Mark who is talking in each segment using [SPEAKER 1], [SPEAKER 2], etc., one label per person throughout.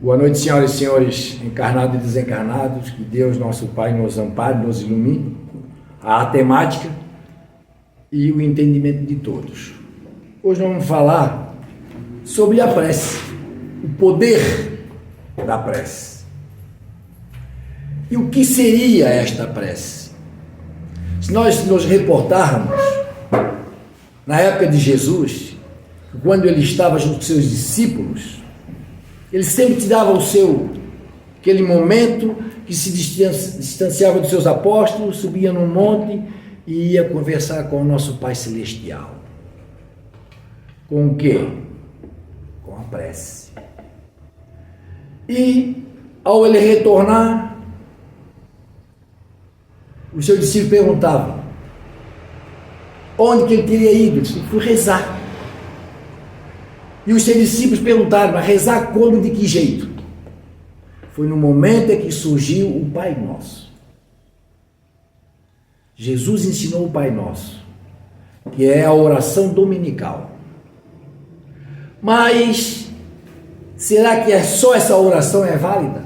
[SPEAKER 1] Boa noite, senhoras e senhores, encarnados e desencarnados, que Deus, nosso Pai, nos ampare, nos ilumine, a temática e o entendimento de todos. Hoje vamos falar sobre a prece, o poder da prece. E o que seria esta prece? Se nós nos reportarmos, na época de Jesus, quando ele estava junto com seus discípulos, ele sempre te dava aquele momento que se distanciava dos seus apóstolos, subia num monte e ia conversar com o nosso Pai Celestial. Com o quê? Com a prece. E, ao ele retornar, os seus discípulos perguntavam onde que ele teria ido. Ele disse: fui rezar. E os seus discípulos perguntaram: mas rezar como, de que jeito? Foi no momento em que surgiu o Pai Nosso. Jesus ensinou o Pai Nosso, que é a oração dominical. Mas será que só essa oração é válida?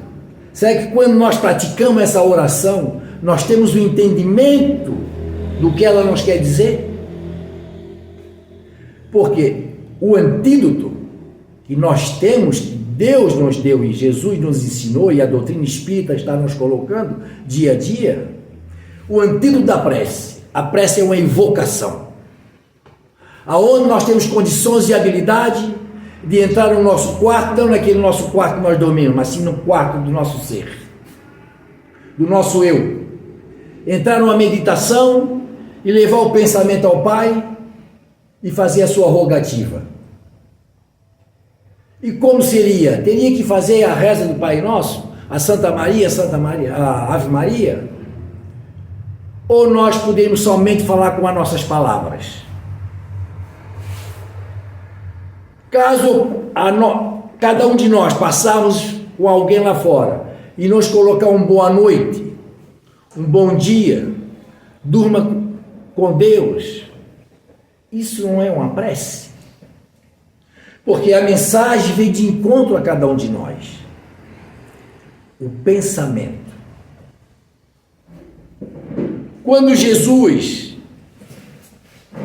[SPEAKER 1] Será que quando nós praticamos essa oração, nós temos o entendimento do que ela nos quer dizer? Porque o antídoto que nós temos, que Deus nos deu e Jesus nos ensinou, e a doutrina espírita está nos colocando dia a dia, o antídoto da prece. A prece é uma invocação, aonde nós temos condições e habilidade de entrar no nosso quarto, não naquele nosso quarto que nós dormimos, mas sim no quarto do nosso ser, do nosso eu. Entrar numa meditação e levar o pensamento ao Pai e fazer a sua rogativa. E como seria? Teria que fazer a reza do Pai Nosso, a Santa Maria, a Ave Maria? Ou nós podemos somente falar com as nossas palavras? Caso cada um de nós passarmos com alguém lá fora e nos colocar um boa noite, um bom dia, durma com Deus, isso não é uma prece? Porque a mensagem vem de encontro a cada um de nós. O pensamento. Quando Jesus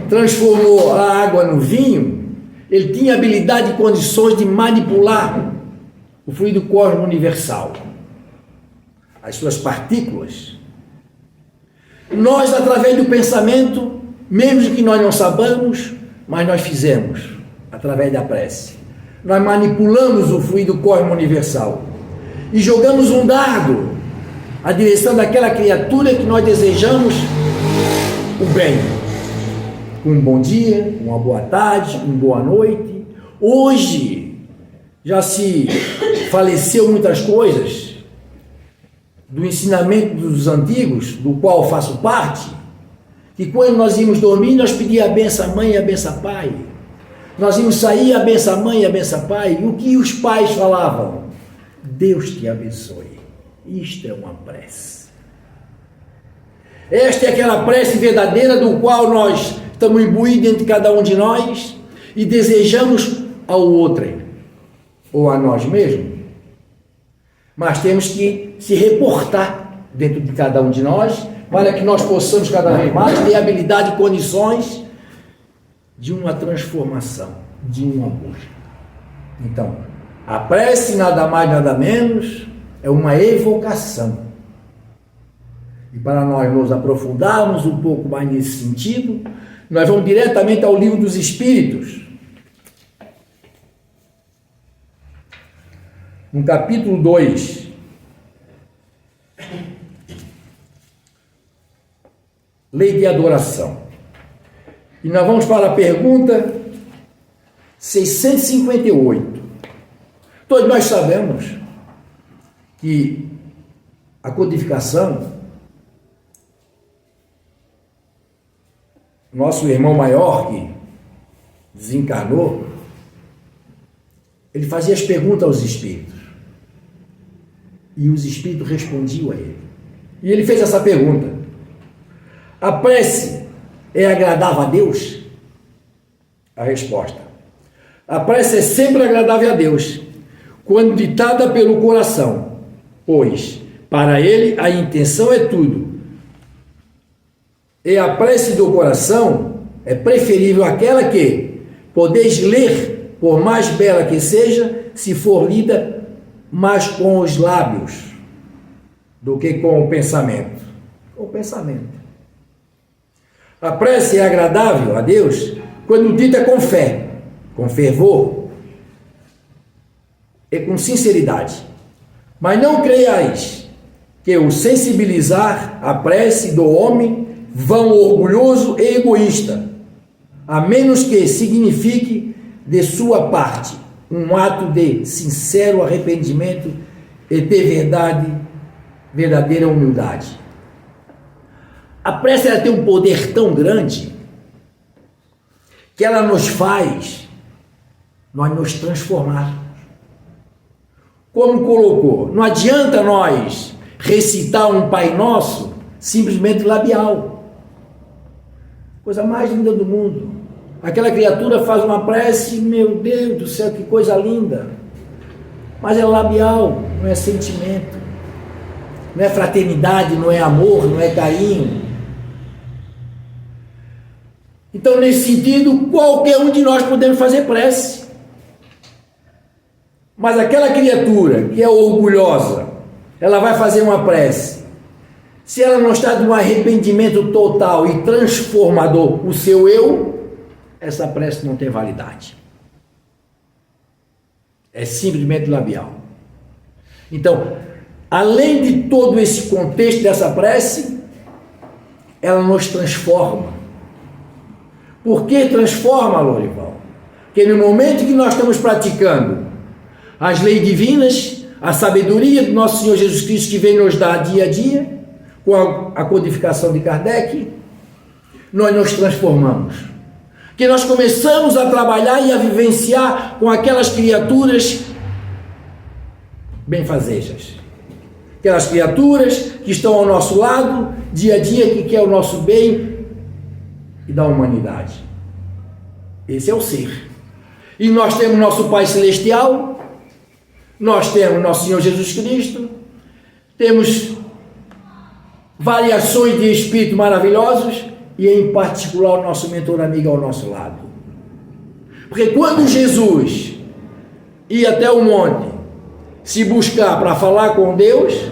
[SPEAKER 1] transformou a água no vinho, ele tinha habilidade e condições de manipular o fluido cósmico universal, as suas partículas. Nós, através do pensamento, mesmo que nós não saibamos, mas nós fizemos, através da prece. Nós manipulamos o fluido cósmico universal e jogamos um dardo à direção daquela criatura que nós desejamos o bem. Um bom dia, uma boa tarde, uma boa noite. Hoje já se faleceu muitas coisas do ensinamento dos antigos, do qual faço parte, que quando nós íamos dormir, nós pedíamos a benção à mãe e a benção ao pai. Nós íamos sair, a benção à mãe e a benção ao pai. E o que os pais falavam? Deus te abençoe. Isto é uma prece. Esta é aquela prece verdadeira do qual nós estamos imbuídos dentro de cada um de nós e desejamos ao outro, ou a nós mesmos. Mas temos que se reportar dentro de cada um de nós, para que nós possamos cada vez mais ter habilidade e condições de uma transformação, de um amor. Então, a prece nada mais, nada menos, é uma evocação. E para nós nos aprofundarmos um pouco mais nesse sentido, nós vamos diretamente ao Livro dos Espíritos. No capítulo 2, Lei de Adoração. E nós vamos para a pergunta 658. Todos nós sabemos que a codificação, nosso irmão maior que desencarnou, ele fazia as perguntas aos espíritos. E os espíritos respondiam a ele. E ele fez essa pergunta: a prece é agradável a Deus? A resposta: a prece é sempre agradável a Deus. quando ditada pelo coração, pois para ele a intenção é tudo. E a prece do coração é preferível àquela que podeis ler, por mais bela que seja, se for lida mais com os lábios do que com o pensamento. Com o pensamento. A prece é agradável a Deus quando dita com fé, com fervor e com sinceridade. Mas não creiais que o sensibilizar a prece do homem vão orgulhoso e egoísta, a menos que signifique de sua parte um ato de sincero arrependimento e de verdadeira humildade. A prece ela tem um poder tão grande que ela nos faz nós nos transformarmos. Como colocou, não adianta nós recitar um Pai Nosso simplesmente labial. Coisa mais linda do mundo. Aquela criatura faz uma prece, meu Deus do céu, que coisa linda. Mas é labial, não é sentimento. Não é fraternidade, não é amor, não é carinho. Então, nesse sentido, qualquer um de nós podemos fazer prece. Mas aquela criatura que é orgulhosa, ela vai fazer uma prece. Se ela não está de um arrependimento total e transformador o seu eu, essa prece não tem validade. É simplesmente labial. Então, além de todo esse contexto dessa prece, ela nos transforma. Por que transforma, Lorival? Porque no momento que nós estamos praticando as leis divinas, a sabedoria do nosso Senhor Jesus Cristo que vem nos dar dia a dia, com a codificação de Kardec, nós nos transformamos. Que nós começamos a trabalhar e a vivenciar com aquelas criaturas benfazejas. Aquelas criaturas que estão ao nosso lado, dia a dia, que quer o nosso bem e da humanidade. Esse é o ser. E nós temos nosso Pai Celestial, nós temos nosso Senhor Jesus Cristo, temos variações de espírito maravilhosos e em particular o nosso mentor amigo ao nosso lado. Porque quando Jesus ia até o monte se buscar para falar com Deus,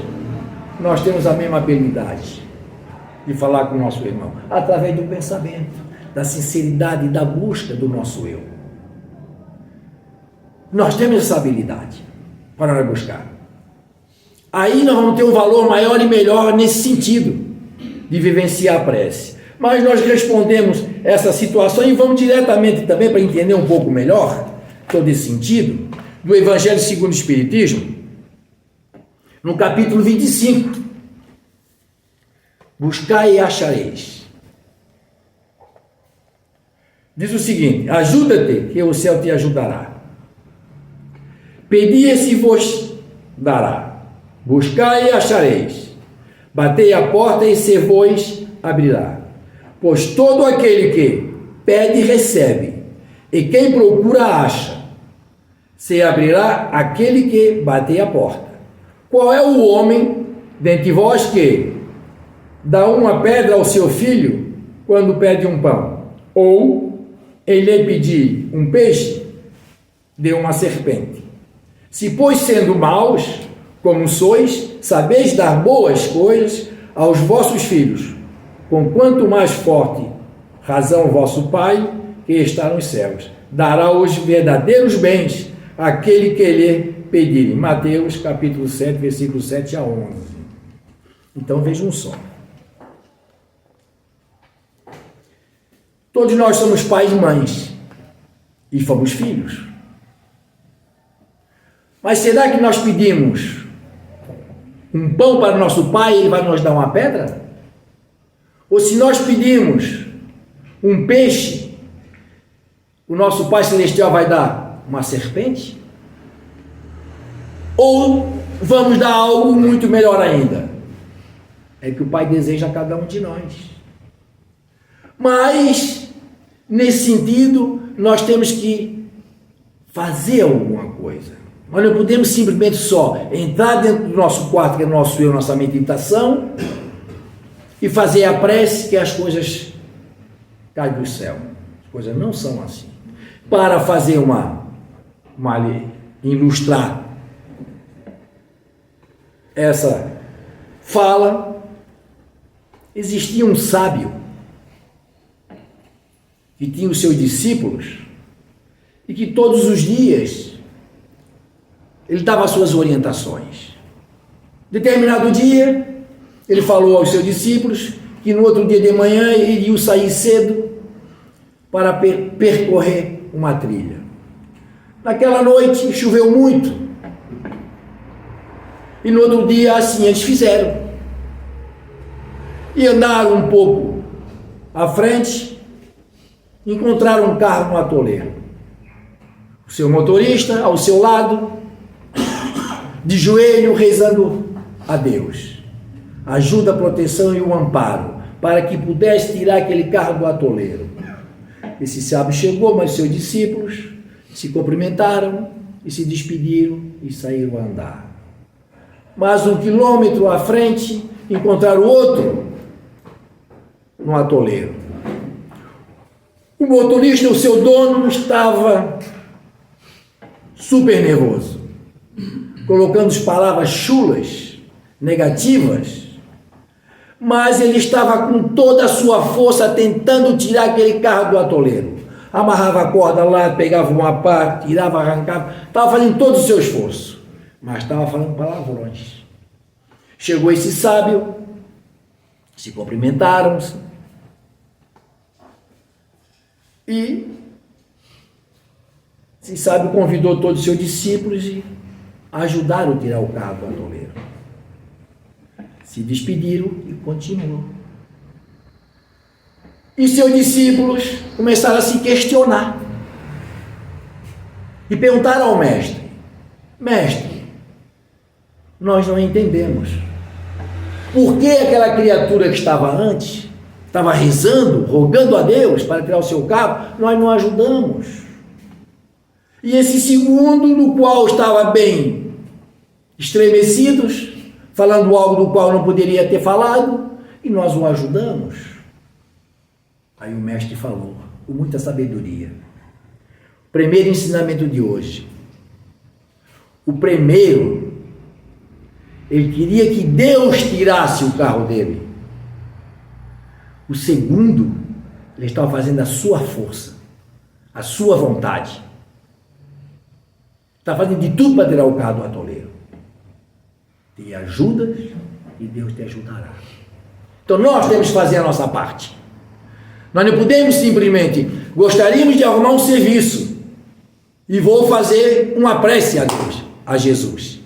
[SPEAKER 1] nós temos a mesma habilidade de falar com o nosso irmão, através do pensamento, da sinceridade e da busca do nosso eu. Nós temos essa habilidade para nós buscar. Aí nós vamos ter um valor maior e melhor nesse sentido, de vivenciar a prece. Mas nós respondemos essa situação e vamos diretamente também para entender um pouco melhor todo esse sentido, do Evangelho segundo o Espiritismo, no capítulo 25. Buscai e achareis. Diz o seguinte: ajuda-te, que o céu te ajudará. Pedi e se vos dará. Buscai e achareis. Batei a porta e se vos abrirá. Pois todo aquele que pede, recebe. E quem procura, acha. Se abrirá aquele que batei a porta. Qual é o homem dentre vós que dá uma pedra ao seu filho quando pede um pão? Ou ele lhe pedir um peixe, dê uma serpente? Se, pois, sendo maus, como sois, sabeis dar boas coisas aos vossos filhos, com quanto mais forte razão vosso Pai, que está nos céus, dará os verdadeiros bens àquele que lhe pedirem. Mateus capítulo 7, versículo 7 a 11. Então vejam só. Todos nós somos pais e mães e fomos filhos. Mas será que nós pedimos um pão para o nosso pai e ele vai nos dar uma pedra? Ou se nós pedimos um peixe, o nosso Pai Celestial vai dar uma serpente? Ou vamos dar algo muito melhor ainda? É que o Pai deseja a cada um de nós. Mas, nesse sentido, nós temos que fazer alguma coisa. Nós não podemos simplesmente só entrar dentro do nosso quarto, que é o nosso eu, nossa meditação, e fazer a prece que as coisas caem do céu. As coisas não são assim. Para fazer ilustrar essa fala, existia um sábio que tinha os seus discípulos e que todos os dias ele dava as suas orientações. Determinado dia, ele falou aos seus discípulos que no outro dia de manhã iriam sair cedo para percorrer uma trilha. Naquela noite choveu muito. E no outro dia assim eles fizeram. E andaram um pouco à frente, encontraram um carro no atoleiro. O seu motorista ao seu lado, de joelho, rezando a Deus. Ajuda, a proteção e o amparo, para que pudesse tirar aquele carro do atoleiro. Esse sábio chegou, mas seus discípulos se cumprimentaram e se despediram e saíram a andar. Mas 1 quilômetro à frente, encontraram outro no atoleiro. O motorista, o seu dono, estava super nervoso, colocando as palavras chulas, negativas, mas ele estava com toda a sua força tentando tirar aquele carro do atoleiro. Amarrava a corda lá, pegava uma parte, tirava, arrancava, estava fazendo todo o seu esforço, mas estava falando palavrões. Chegou esse sábio, se cumprimentaram e esse sábio convidou todos os seus discípulos e ajudaram a tirar o carro do atoleiro. Se despediram e continuou. E seus discípulos começaram a se questionar. E perguntaram ao mestre: Mestre, nós não entendemos. Por que aquela criatura que estava antes, estava rezando, rogando a Deus para tirar o seu carro, nós não ajudamos? E esse segundo, no qual estava bem estremecidos, falando algo do qual não poderia ter falado, e nós o ajudamos. Aí o mestre falou, com muita sabedoria. Primeiro ensinamento de hoje. O primeiro, ele queria que Deus tirasse o carro dele. O segundo, ele estava fazendo a sua força, a sua vontade. Está fazendo de tudo para tirar o carro do atoleiro. Te ajudas e Deus te ajudará. Então nós temos que fazer a nossa parte. Nós não podemos simplesmente, gostaríamos de arrumar um serviço e vou fazer uma prece a Deus, a Jesus,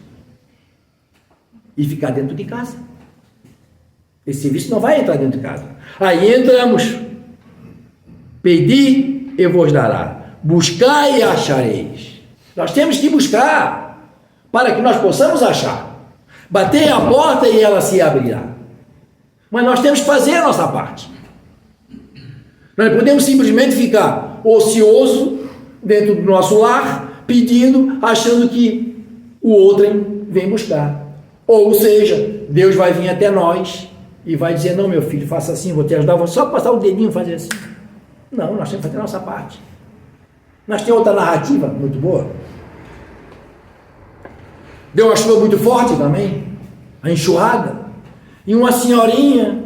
[SPEAKER 1] e ficar dentro de casa. Esse serviço não vai entrar dentro de casa. Aí entramos. Pedi e vos dará. Buscai e achareis. Nós temos que buscar para que nós possamos achar. Bater a porta e ela se abrirá. Mas nós temos que fazer a nossa parte. Nós não podemos simplesmente ficar ocioso dentro do nosso lar, pedindo, achando que o outro vem buscar. Ou seja, Deus vai vir até nós e vai dizer, não, meu filho, faça assim, vou te ajudar, vou só passar o dedinho e fazer assim. Não, nós temos que fazer a nossa parte. Nós temos outra narrativa muito boa. Deu uma chuva muito forte também, a enxurrada, e uma senhorinha,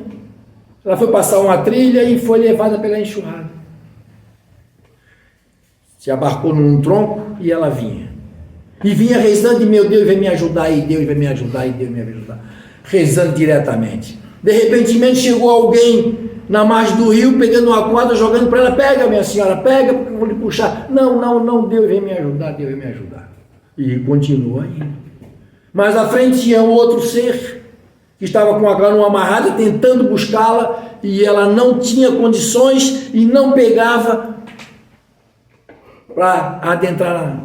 [SPEAKER 1] ela foi passar uma trilha e foi levada pela enxurrada. Se abarcou num tronco e ela vinha. E vinha rezando, e meu Deus vai me ajudar, e Deus vai me ajudar, e Deus vai me ajudar. Rezando diretamente. De repente chegou alguém na margem do rio, pegando uma corda, jogando para ela, pega minha senhora, pega, porque eu vou lhe puxar. Não, Deus vai me ajudar, Deus vai me ajudar. E continua indo. Mas à frente tinha um outro ser, que estava com a canoa amarrada, tentando buscá-la, e ela não tinha condições e não pegava para adentrar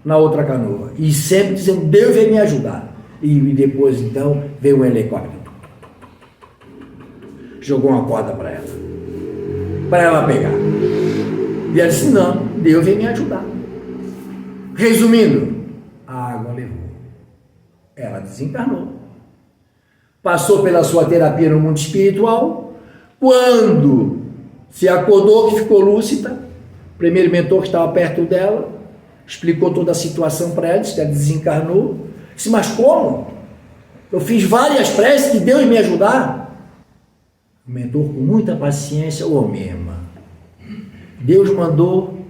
[SPEAKER 1] na outra canoa. E sempre dizendo, Deus vai me ajudar. E depois então veio um helicóptero. Jogou uma corda para ela pegar. E ela disse, não, Deus vem me ajudar. Resumindo, a desencarnou. Passou pela sua terapia no mundo espiritual. Quando se acordou, que ficou lúcida, o primeiro mentor que estava perto dela explicou toda a situação para ela, disse que ela desencarnou. Disse, mas como? Eu fiz várias preces que Deus me ajudar. O mentor, com muita paciência, mesma. Deus mandou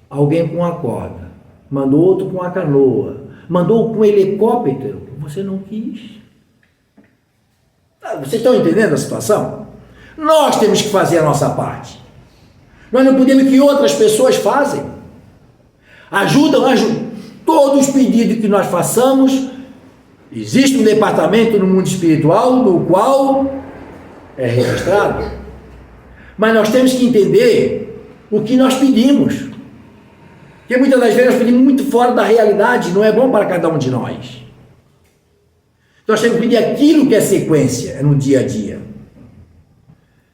[SPEAKER 1] alguém com uma corda, mandou outro com uma canoa, mandou com um helicóptero. Você não quis. Vocês estão entendendo a situação? Nós temos que fazer a nossa parte. Nós não podemos que outras pessoas fazem. Ajudam. Todos os pedidos que nós façamos, existe um departamento no mundo espiritual no qual é registrado. Mas nós temos que entender o que nós pedimos. Porque muitas das vezes nós pedimos muito fora da realidade, não é bom para cada um de nós. Nós temos que pedir aquilo que é sequência, é no dia a dia.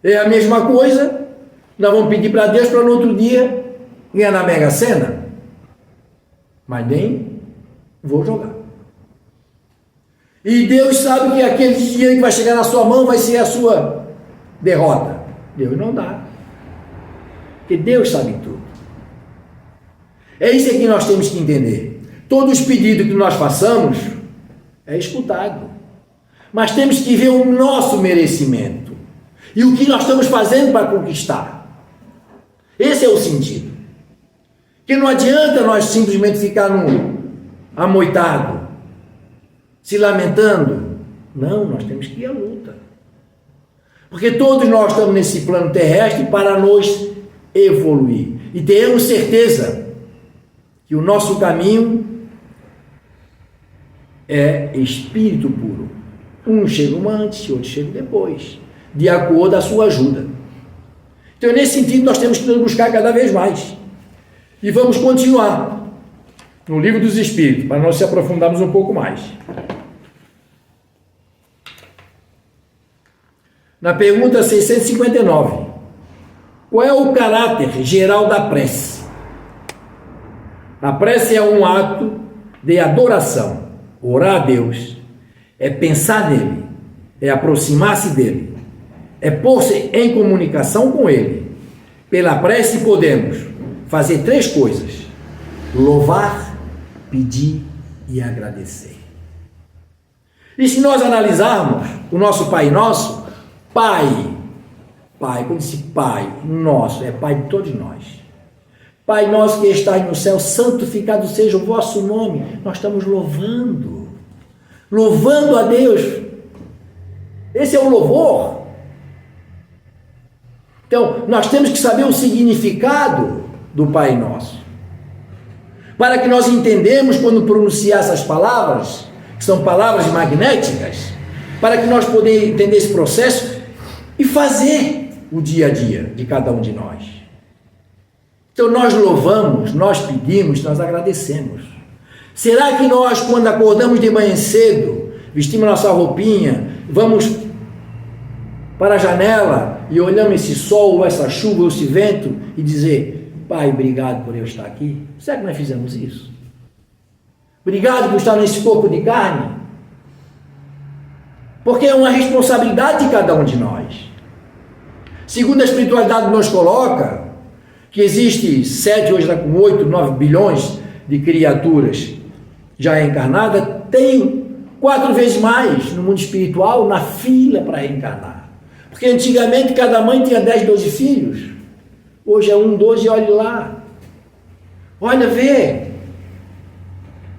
[SPEAKER 1] É a mesma coisa, nós vamos pedir para Deus para no outro dia ganhar na Mega Sena. Mas nem vou jogar. E Deus sabe que aquele dinheiro que vai chegar na sua mão vai ser a sua derrota. Deus não dá. Porque Deus sabe tudo. É isso que nós temos que entender. Todos os pedidos que nós façamos é escutado. Mas temos que ver o nosso merecimento. E o que nós estamos fazendo para conquistar. Esse é o sentido. Que não adianta nós simplesmente ficar amoitado, se lamentando. Não, nós temos que ir à luta. Porque todos nós estamos nesse plano terrestre para nos evoluir. E tenhamos certeza que o nosso caminho é espírito puro. Um chega antes, outro chega depois, de acordo com a sua ajuda. Então, nesse sentido, nós temos que nos buscar cada vez mais. E vamos continuar no Livro dos Espíritos, para nós se aprofundarmos um pouco mais. Na pergunta 659, qual é o caráter geral da prece? A prece é um ato de adoração. Orar a Deus é pensar nele, é aproximar-se dele, é pôr-se em comunicação com ele. Pela prece podemos fazer três coisas: louvar, pedir e agradecer. E se nós analisarmos o nosso Pai Nosso, Pai, quando disse Pai Nosso, é Pai de todos nós. Pai nosso que estás no céu, santificado seja o vosso nome. Nós estamos louvando a Deus. Esse é o louvor. Então, nós temos que saber o significado do Pai Nosso, para que nós entendamos quando pronunciar essas palavras, que são palavras magnéticas, para que nós possamos entender esse processo e fazer o dia a dia de cada um de nós. Então nós louvamos, nós pedimos, nós agradecemos. Será que nós, quando acordamos de manhã cedo, vestimos nossa roupinha, vamos para a janela e olhamos esse sol, essa chuva, esse vento e dizer: Pai, obrigado por eu estar aqui? Será que nós fizemos isso? Obrigado por estar nesse corpo de carne? Porque é uma responsabilidade de cada um de nós. Segundo a espiritualidade nos coloca, que existe 7, hoje está com 8, 9 bilhões de criaturas já encarnadas, tem 4 vezes mais no mundo espiritual na fila para reencarnar. Porque antigamente cada mãe tinha 10, 12 filhos. Hoje é 1, 12, olhe lá. Olha, vê.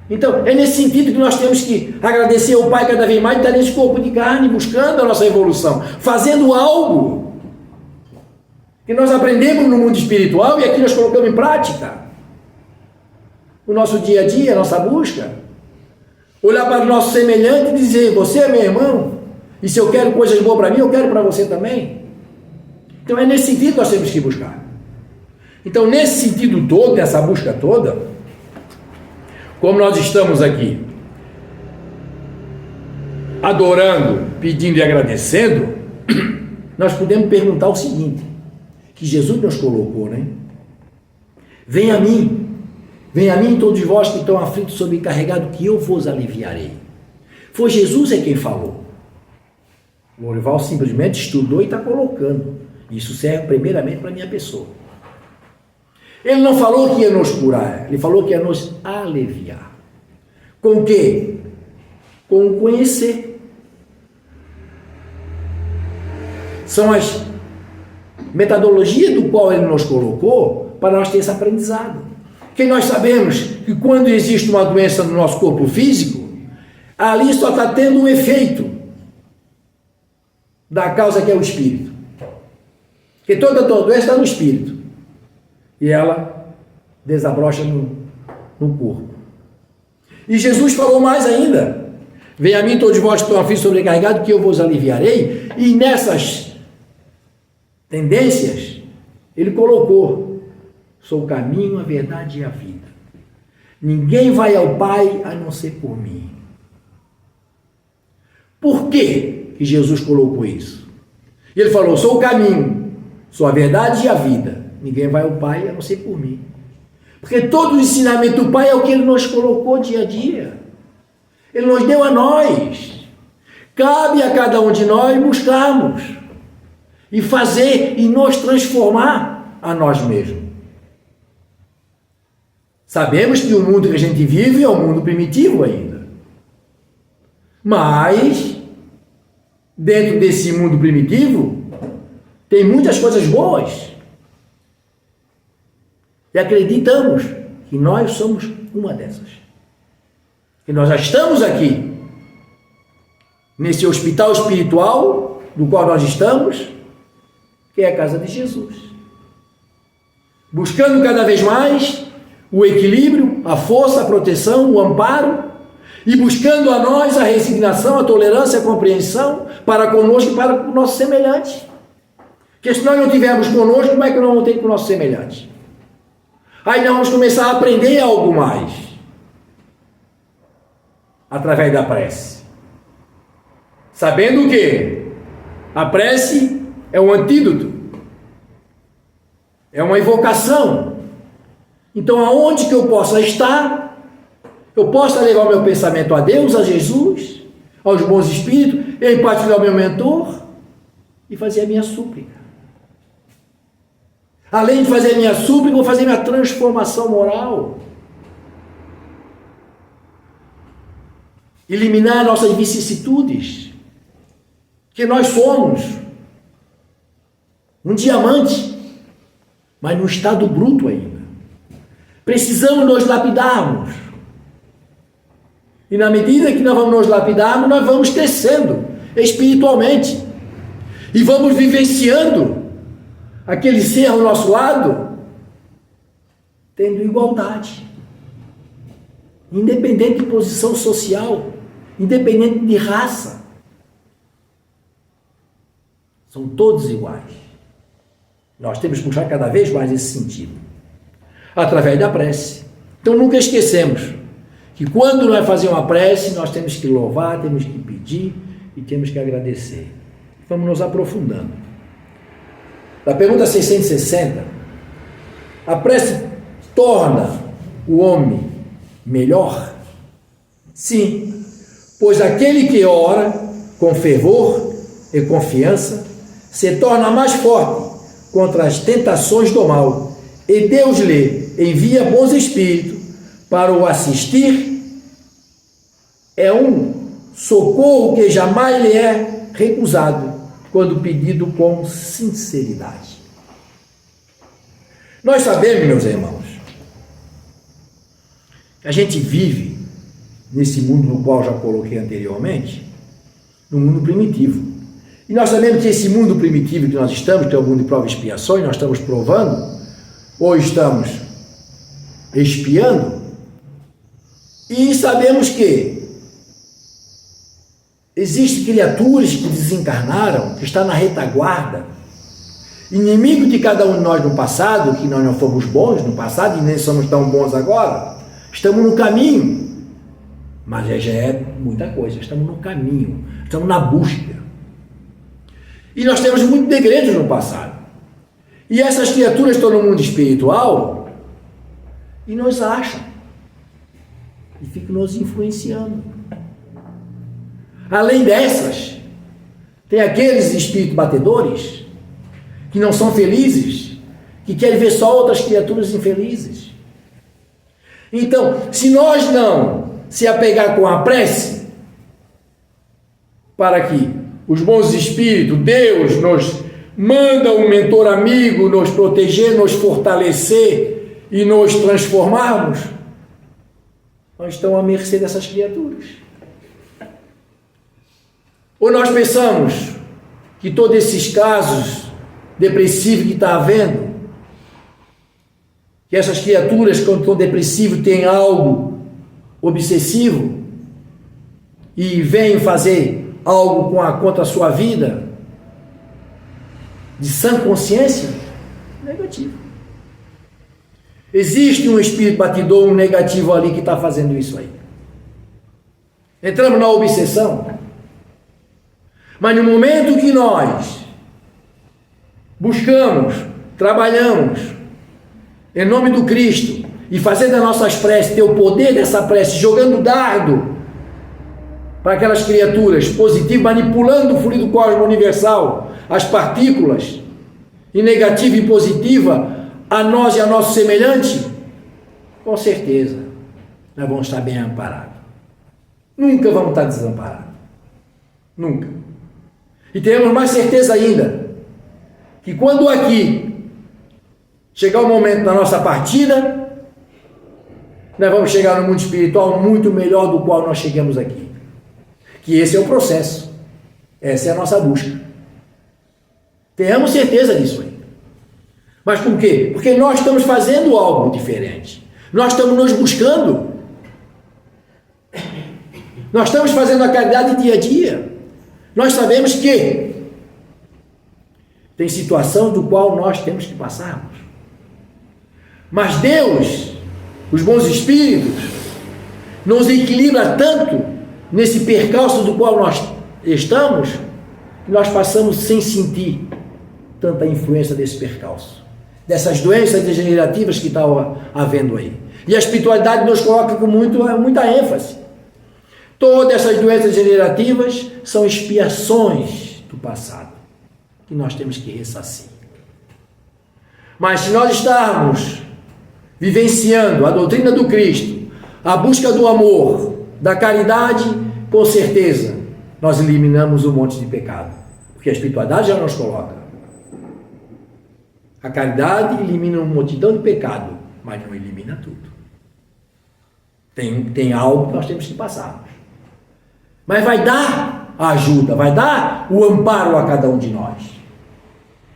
[SPEAKER 1] Então, é nesse sentido que nós temos que agradecer ao Pai cada vez mais de estar nesse corpo de carne, buscando a nossa evolução, fazendo algo que nós aprendemos no mundo espiritual e aqui nós colocamos em prática. O nosso dia a dia, a nossa busca. Olhar para o nosso semelhante e dizer: você é meu irmão, e se eu quero coisas boas para mim, eu quero para você também. Então é nesse sentido que nós temos que buscar. Então, nesse sentido todo, nessa busca toda, como nós estamos aqui adorando, pedindo e agradecendo, nós podemos perguntar o seguinte, que Jesus nos colocou, né? Venha a mim todos vós que estão aflitos, sobrecarregados, que eu vos aliviarei. Foi Jesus quem falou. O Lorival simplesmente estudou e está colocando. Isso serve primeiramente para a minha pessoa. Ele não falou que ia nos curar, ele falou que ia nos aliviar. Com o quê? Com o conhecer. São as metodologias do qual ele nos colocou para nós ter esse aprendizado. Que nós sabemos que quando existe uma doença no nosso corpo físico, ali só está tendo um efeito da causa que é o espírito. Porque toda doença está no espírito. E ela desabrocha no corpo. E Jesus falou mais ainda. Venha a mim todos vós que estão aflitos e sobrecarregados, que eu vos aliviarei. E nessas tendências, ele colocou: sou o caminho, a verdade e a vida. Ninguém vai ao Pai a não ser por mim. Por que Jesus colocou isso? E ele falou: sou o caminho, sou a verdade e a vida. Ninguém vai ao Pai a não ser por mim. Porque todo o ensinamento do Pai é o que Ele nos colocou dia a dia. Ele nos deu a nós. Cabe a cada um de nós buscarmos e fazer e nos transformar a nós mesmos. Sabemos que o mundo que a gente vive é um mundo primitivo ainda. Mas, dentro desse mundo primitivo, tem muitas coisas boas. E acreditamos que nós somos uma dessas. Que nós já estamos aqui, nesse hospital espiritual, do qual nós estamos, que é a casa de Jesus. Buscando cada vez mais o equilíbrio, a força, a proteção, o amparo, e buscando a nós a resignação, a tolerância, a compreensão, para conosco e para o nosso semelhante. Porque se nós não tivermos conosco, como é que nós vamos ter com o nosso semelhante? Aí nós vamos começar a aprender algo mais. Através da prece. Sabendo que a prece é um antídoto. É uma invocação. Então, aonde que eu possa estar, eu possa levar o meu pensamento a Deus, a Jesus, aos bons espíritos, em particular ao meu mentor, e fazer a minha súplica. Além de fazer a minha súplica, vou fazer minha transformação moral. Eliminar nossas vicissitudes. Que nós somos um diamante, mas num estado bruto ainda. Precisamos nos lapidarmos. E na medida que nós vamos nos lapidarmos, nós vamos crescendo espiritualmente. E vamos vivenciando aquele ser ao nosso lado, tendo igualdade. Independente de posição social, independente de raça. São todos iguais. Nós temos que buscar cada vez mais esse sentido. Através da prece. Então nunca esquecemos que quando nós fazemos uma prece, nós temos que louvar, temos que pedir e temos que agradecer. Vamos nos aprofundando. Na pergunta 660, a prece torna o homem melhor? Sim, pois aquele que ora com fervor e confiança se torna mais forte contra as tentações do mal, e Deus lhe envia bons espíritos para o assistir. É um socorro que jamais lhe é recusado quando pedido com sinceridade. Nós sabemos, meus irmãos, que a gente vive nesse mundo no qual já coloquei anteriormente, no mundo primitivo. E nós sabemos que esse mundo primitivo que nós estamos, que é o mundo de prova e expiações, nós estamos provando, ou estamos expiando, e sabemos que existem criaturas que desencarnaram, que estão na retaguarda, inimigo de cada um de nós no passado, que nós não fomos bons no passado e nem somos tão bons agora, estamos no caminho, mas já é muita coisa, estamos no caminho, estamos na busca. E nós temos muitos degredos no passado. E essas criaturas estão no mundo espiritual e nos acham. E ficam nos influenciando. Além dessas, tem aqueles espíritos batedores que não são felizes, que querem ver só outras criaturas infelizes. Então, se nós não se apegar com a prece, para que os bons espíritos, Deus, nos manda um mentor amigo, nos proteger, nos fortalecer e nos transformarmos, nós estamos à mercê dessas criaturas. Ou nós pensamos que todos esses casos depressivos que está havendo, que essas criaturas, quando estão depressivas, têm algo obsessivo e vêm fazer algo contra a sua vida, de sã consciência? Negativo. Existe um espírito batidor, um negativo ali que está fazendo isso aí. Entramos na obsessão. Mas no momento que nós buscamos, trabalhamos em nome do Cristo e fazendo as nossas preces, ter o poder dessa prece, jogando dardo para aquelas criaturas positivas, manipulando o fluido cósmico universal, as partículas, em negativa e positiva, a nós e a nosso semelhante, com certeza nós vamos estar bem amparados. Nunca vamos estar desamparados. Nunca. E teremos mais certeza ainda que quando aqui chegar o momento da nossa partida, nós vamos chegar no mundo espiritual muito melhor do qual nós chegamos aqui. Que esse é o processo. Essa é a nossa busca. Tenhamos certeza disso aí. Mas por quê? Porque nós estamos fazendo algo diferente. Nós estamos nos buscando. Nós estamos fazendo a caridade dia a dia. Nós sabemos que tem situação do qual nós temos que passarmos. Mas Deus, os bons espíritos, nos equilibra tanto nesse percalço do qual nós estamos, que nós passamos sem sentir tanta influência desse percalço, dessas doenças degenerativas que estão havendo aí. E a espiritualidade nos coloca com muita ênfase. Todas essas doenças degenerativas são expiações do passado, que nós temos que ressarcir. Mas se nós estarmos vivenciando a doutrina do Cristo, a busca do amor, da caridade, com certeza nós eliminamos um monte de pecado, porque a espiritualidade já nos coloca. A caridade elimina uma multidão de pecado, mas não elimina tudo. Tem algo que nós temos que passar. Mas vai dar a ajuda, vai dar o amparo a cada um de nós.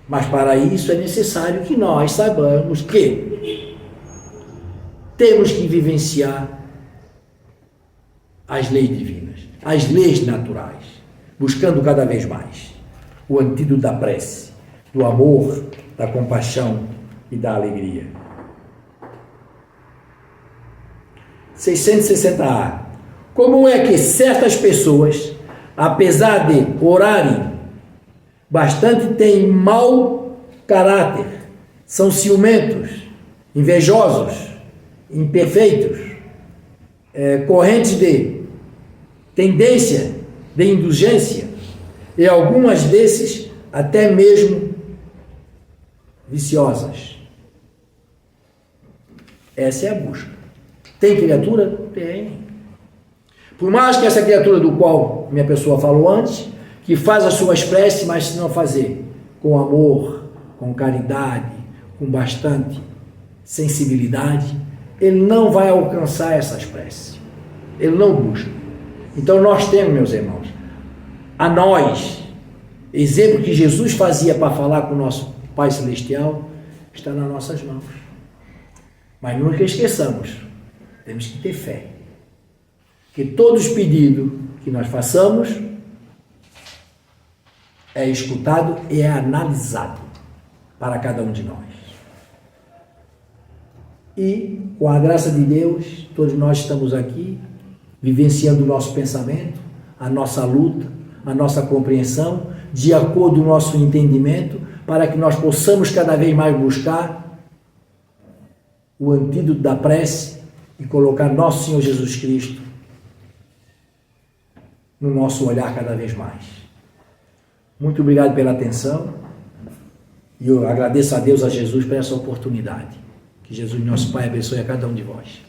[SPEAKER 1] Mas para isso é necessário que nós saibamos que temos que vivenciar as leis divinas, as leis naturais, buscando cada vez mais o antídoto da prece, do amor, da compaixão e da alegria. 660A. Como é que certas pessoas, apesar de orarem bastante, têm mau caráter, são ciumentos, invejosos, imperfeitos, correntes de tendência de indulgência, e algumas desses até mesmo viciosas? Essa é a busca. Tem criatura? Tem. Por mais que essa criatura do qual minha pessoa falou antes, que faz as suas preces, mas se não fazer com amor, com caridade, com bastante sensibilidade, ele não vai alcançar essas preces. Ele não busca. Então nós temos, meus irmãos, a nós, exemplo que Jesus fazia para falar com o nosso Pai Celestial, está nas nossas mãos. Mas nunca esqueçamos, temos que ter fé. Que todos os pedidos que nós façamos é escutado e é analisado para cada um de nós. E, com a graça de Deus, todos nós estamos aqui, vivenciando o nosso pensamento, a nossa luta, a nossa compreensão, de acordo com o nosso entendimento, para que nós possamos cada vez mais buscar o antídoto da prece e colocar nosso Senhor Jesus Cristo no nosso olhar cada vez mais. Muito obrigado pela atenção e eu agradeço a Deus, a Jesus, por essa oportunidade. Que Jesus, nosso Pai, abençoe a cada um de vós.